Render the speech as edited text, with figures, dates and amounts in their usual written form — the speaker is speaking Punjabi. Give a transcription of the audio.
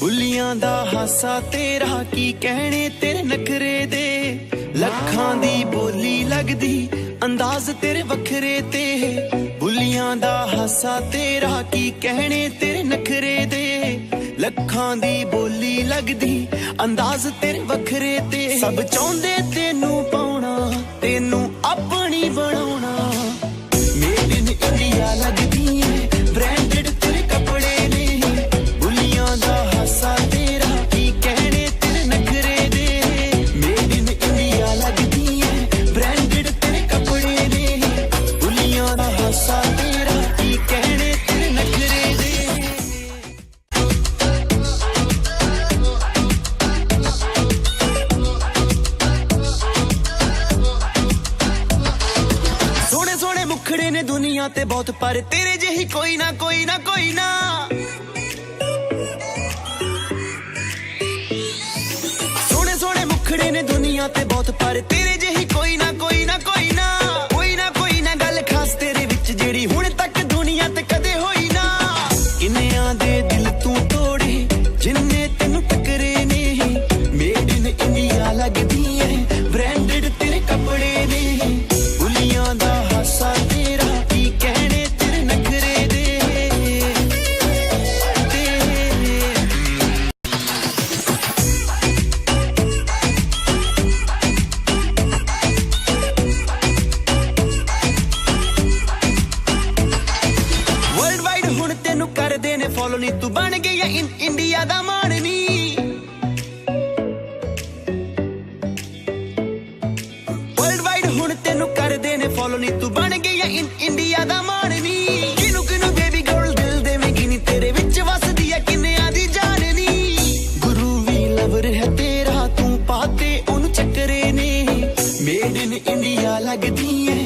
ਬੁੱਲੀਆਂ ਦਾ ਹਾਸਾ ਤੇਰਾ ਕੀ ਕਹਿਣੇ ਤੇਰੇ ਨਖਰੇ ਦੇ ਲੱਖਾਂ ਦੀ ਬੋਲੀ ਲੱਗਦੀ ਅੰਦਾਜ਼ ਤੇਰੇ ਵੱਖਰੇ ਤੇ ਬੁੱਲੀਆਂ ਦਾ ਹਾਸਾ ਤੇਰਾ ਕੀ ਕਹਿਣੇ ਤੇਰੇ ਨਖਰੇ ਦੇ ਲੱਖਾਂ ਦੀ ਬੋਲੀ ਲੱਗਦੀ ਅੰਦਾਜ਼ ਤੇਰੇ ਵੱਖਰੇ ਤੇ ਸਭ ਚਾਹੁੰਦੇ ਤੈਨੂੰ ਪਾਉਣਾ ਤੈਨੂੰ ਆਪਣੀ ਬਣਾਉਣਾ ਮੇਡ ਇਨ ਇੰਡੀਆ ਲੱਗਦੀ ਏ ਬ੍ਰਾਂਡਡ ਤੇਰੇ ਕੱਪੜੇ ਨੇ ਬੁੱਲੀਆਂ ਦਾ ਹਾਸਾ ਤੇਰਾ ਕੀ ਕਹਿਣੇ ਤੇਰੇ ਨਖਰੇ ਦੇ ਮੇਡ ਇਨ ਇੰਡੀਆ ਲੱਗਦੀ ਏ ਬ੍ਰਾਂਡਡ ਤੇਰੇ ਕੱਪੜੇ ਨੇ ਬੁੱਲੀਆਂ ਦਾ ਹਾਸਾ ਤੇਰਾ ਕੀ ਕਹਿਣੇ ਤੇਰੇ ਨਖਰੇ ਦੇ ਮੁਖੜੇ ਨੇ ਦੁਨੀਆ ਤੇ ਬਹੁਤ ਪਰ ਤੇਰੇ ਜਿਹੀ ਕੋਈ ਨਾ ਕੋਈ ਨਾ ਕੋਈ ਨਾ ਸੋਹਣੇ ਸੋਹਣੇ ਮੁਖੜੇ ਨੇ ਦੁਨੀਆ ਤੇ ਬਹੁਤ ਪਰ ਤੇਰੇ ਜਿਹੀ ਕੋਈ ਨਾ ਕੋਈ ਨਾ ਕੋਈ ਨਾ ਕੋਈ ਨਾ ਕੋਈ ਨਾ ਗੱਲ ਖਾਸ ਤੇਰੇ ਵਿੱਚ ਜਿਹੜੀ ਹੁਣ ਤੱਕ ਦੁਨੀਆ ਤੇ ਕਦੇ ਹੋਈ ਨਾ ਕਿੰਨਿਆਂ ਦੇ ਦਿਲ ਤੂੰ ਤੋੜੇ ਜਿੰਨੇ ਤੈਨੂੰ ਟੱਕਰੇ ਨੇ ਮੇਡ ਇਨ ਇੰਡੀਆ ਲੱਗਦੀ ਏ ਬ੍ਰਾਂਡਡ ਤੇਰੇ ਕੱਪੜੇ ਨੇ ਬੁੱਲੀਆਂ ਦਾ ਹਾਸਾ ਤੇਰਾ ਕੀ ਕਹਿਣੇ ਤੇਰੇ ਨਖਰੇ ਦੇ ਵਰਲਡ ਵਾਈਡ ਹੁਣ ਤੈਨੂੰ ਕਰਦੇ ਨੇ ਫੋਲੋ ਨੀ ਤੂੰ ਬਣ ਗਈ ਆ ਇੰਡੀਆ ਦਾ ਮਾਣ ਨੀ ਹੁਣ ਤੈਨੂੰ ਕਰਦੇ ਨੇ ਫੋਲੋ ਨੀ ਤੂੰ ਬਣ ਗਈ ਆ ਇੰਡੀਆ ਦਾ ਮਾਣ ਨੀ ਕਿਨੂੰ ਕਿਨੂੰ ਬੇਬੀ ਗਰਲ ਦਿਲ ਦੇਵੇਂਗੀ ਨੀ ਤੇਰੇ ਵਿੱਚ ਵਸਦੀ ਆ ਕਿੰਨਿਆਂ ਦੀ ਜਾਨ ਨੀ ਗੁਰੂ ਵੀ ਲਵਰ ਹੈ ਤੇਰਾ ਤੂੰ ਪਾਤੇ ਉਹਨੂੰ ਚੱਕਰੇ ਨੇ ਮੇਡ ਇਨ ਇੰਡੀਆ ਲੱਗਦੀ ਏ